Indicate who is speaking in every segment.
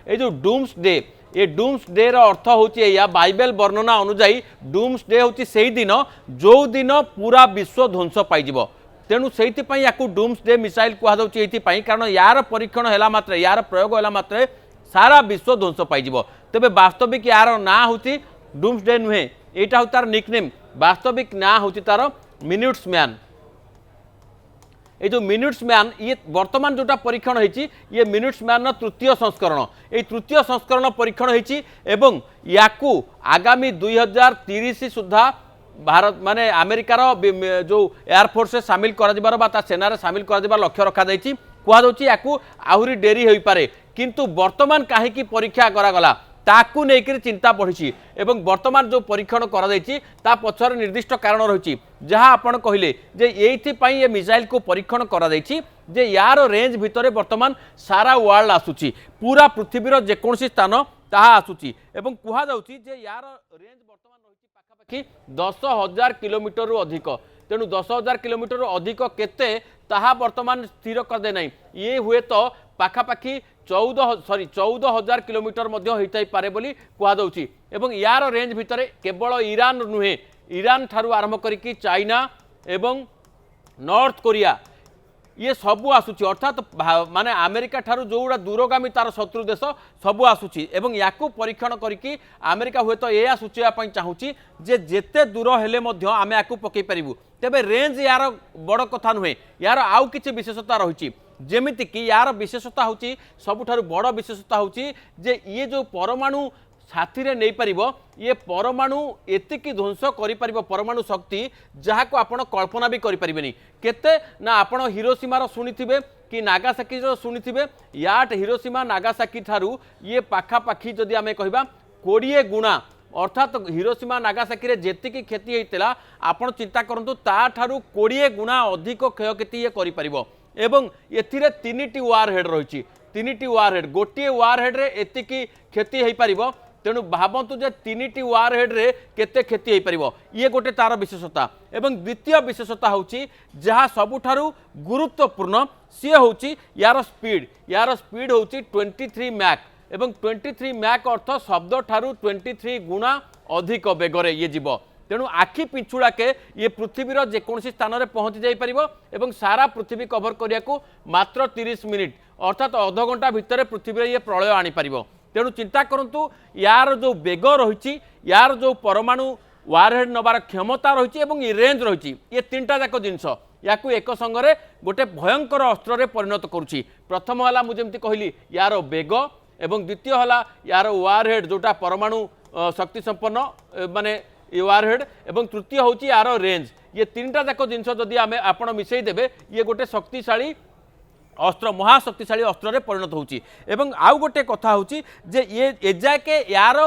Speaker 1: ये जो dooms day ये डूम्स डे अर्थ होया बाइबल वर्णना अनुजाई डूम्स डे हूँ से दिन जो दिन पूरा विश्व ध्वंस पाइब तेणु से डूम्स डे मिसाइल कहुई कारण यार परीक्षण है मात्र यार प्रयोग है मात्र सारा विश्व ध्वंस पाइब तेज वास्तविक यार ना हूँ डूम्स डे नुहे यहाँ तार निकनेम वास्तविक ना हूँ तार मिन्यूट्स मैन ये जो मिन्यूट्स मैन ये वर्तमान जोटा परीक्षण होती ये मिन्यूट्स मैन तृतीय संस्करण ये तृतीय संस्करण परीक्षण होती एवं याकू आगामी 2030 सुधा भारत माने अमेरिकार जो एयरफोर्स सामिल कर सेना सामिल कर लक्ष्य रखा कहुच्छी याकू आहरी डेरी हो पारे किंतु वर्तमान कहीं परीक्षा करागला ताकू लेकर चिंता बढ़ी एवं वर्तमान जो परीक्षण करा पछर निर्दिष्ट कारण रही जहाँ आपण कहले जे ये मिसाइल को परीक्षण करा जे यार रेंज भितर वर्तमान सारा वर्ल्ड आसूची पूरा पृथ्वीर जेकोसी स्थान ताहा आसूची एवं कहुच्छी जे यार रेंज वर्तमान रही पाखापाखि 10,000 किलोमीटर अधिक तेणु 10,000 किलोमीटर अधिक केते ताहा वर्तमान स्थिर करदे नहीं ये हुए तो पाखापाखि 14,000 किलोमीटर होता पारे बोली कहुच्छी एवं यार रेंज भितर केवल ईरान नुहे ईरान ठारू आरंभ करिकी चाइना एवं नॉर्थ कोरिया ये सबू आसूची अर्थात माने अमेरिका ठारू जोड़ा दूरगामी तार शत्रु देश सबू आसूची एवं याकू परीक्षण करिकी अमेरिका हुए तो यह सूचेवा चाहूँगी जे जेते दूर हेले मध्य आमे याकू पकई पारिबु तेबे रेंज यार बड़ कथा नुहे यार आउ किछि विशेषता रही जेमिति कि यार विशेषता होची सबुठारु बड़ विशेषता होची जे ये जो परमाणु साथी रे नहीं पारिबो ये परमाणु एतिकी ध्वंस करि पारिबो परमाणु शक्ति जहाँ को आपण कल्पना भी करि परिबेनी केते ना आपण हिरोशिमा रो सुनिथिबे कि नागासाकी रो सुनिथिबे याट हिरोशिमा नागासाकी ठारू ये पाखापाखि जदि आमे कहबा 20 गुणा अर्थात हिरोशिमा नागासाकी रे जेतिकी क्षति होइतिला आपण चिंता करंतु ता ठारू 20 गुणा अधिक क्षयक्षति ये करि परिबो एवं एथिरे 3टी वार हेड रही 3टी वार हेड गोटे वार हेड रे एतिकी क्षति हो पारिबो तेणु भावतु जे 3टी वार हेड रे केते क्षति हो पारिबो ये गोटे तार विशेषता एवं द्वितीय विशेषता होची जहाँ सबुठारु गुरुत्वपूर्ण सी होची यार स्पीड होची 23 मैक एवं 23 मैक अर्थ शब्द ठारू 23 गुणा अधिक बेगरे ये जीव तेणु आखि पिछुड़ा के ये पृथ्वीर जेकोसी स्थान में पहुँची जापर एवं सारा पृथ्वी कभर करने को मात्र 30 मिनिट अर्थात अध घंटा भितर पृथ्वी ये प्रलय आनीपर तेणु चिंता करूँ यार जो बेग रही यार जो परमाणु वारहेड नबार क्षमता रही रेंज रही ये 3टा जाक जिनस या एक संगे गोटे भयंकर अस्त्र परिणत करुच्ची प्रथम है मुझे कहली यार बेग एवं द्वितीय है यार वारहेड जोटा परमाणु शक्ति संपन्न माने वारहेड एवं तृतीय हूँ यार रेंज ये 3टा जाक जिनस जदि आम आपण मिसई देबे ये गोटे शक्तिशाली अस्त्र महाशक्तिशाली अस्त्र परिणत होची एवं आउ गोटे कथा होची जे ये एजाके यार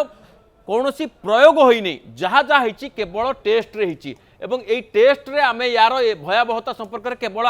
Speaker 1: कौनसी प्रयोग होइनी जहाँ जहाँ होती केवल टेस्ट रे होची एवं ये टेस्ट रे आमे यार भयावहता संपर्क में केवल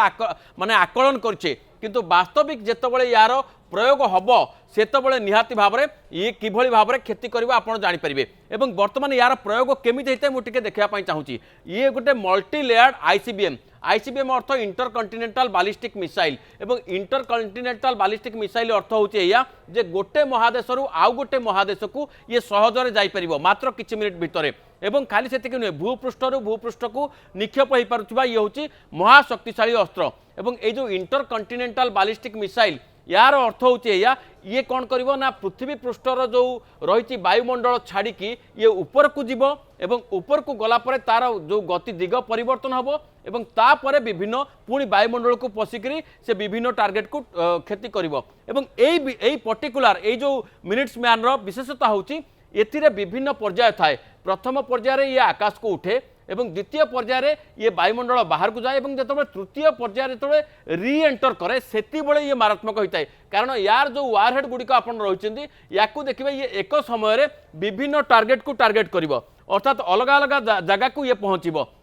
Speaker 1: माने आकलन करछे किंतु वास्तविक जेतबळे यार प्रयोग हम सेतबळे निहाती भाव में ये किभली भाव में क्षति करबा आपण जानि परिबे एवं वर्तमान यार प्रयोग केमिति हेते मु टिके देखिया पई चाहूची ये गोटे मल्टी लेयर्ड आईसीबीएम अर्थ इंटरकंटिनेंटल बालिस्टिक मिसाइल एवं इंटरकंटिनेंटल बालिस्टिक मिसाइल अर्थ होचे या जे गोटे महादेश रु आउ गोटे महादेश को ये सहजरे जाई परिबो मात्र किछि मिनिट भितरे एवं खाली सेतिक नुहे भूपृष्ठ को निक्षेप हो पारुथिबा ये होची महाशक्तिशाली अस्त्र एवं ये जो इंटरकंटिनेंटल बालिस्टिक मिसाइल यार अर्थ होचे या ये कौन करिवो ना पृथ्वी पृष्ठर जो रही वायुमंडल छाड़िकी ये ऊपर को जीव एवं ऊपर को गला परे तार जो गति दिग परिवर्तन हम एवं तापरे विभिन्न पुणी वायुमंडल को पशिकी से विभिन्न टार्गेट को क्षति करिवो एवं एई पर्टिकुलर ए जो मिनिट्स मैन रो विशेषता होची एथिरे विभिन्न पर्याय थाए प्रथम पर्याय ये आकाश को उठे एवं द्वितीय पर्याय ये वायुमंडल बाहर को जाए एवं जो तृतीय पर्याय जो री एंटर करे सेति ये मारात्मक होता है कारण यार जो वारहेड गुड़िक आप रही या देखिए ये एक समय विभिन्न टार्गेट को टार्गेट कर अर्थात अलग अलग जगह को ये पहुँचब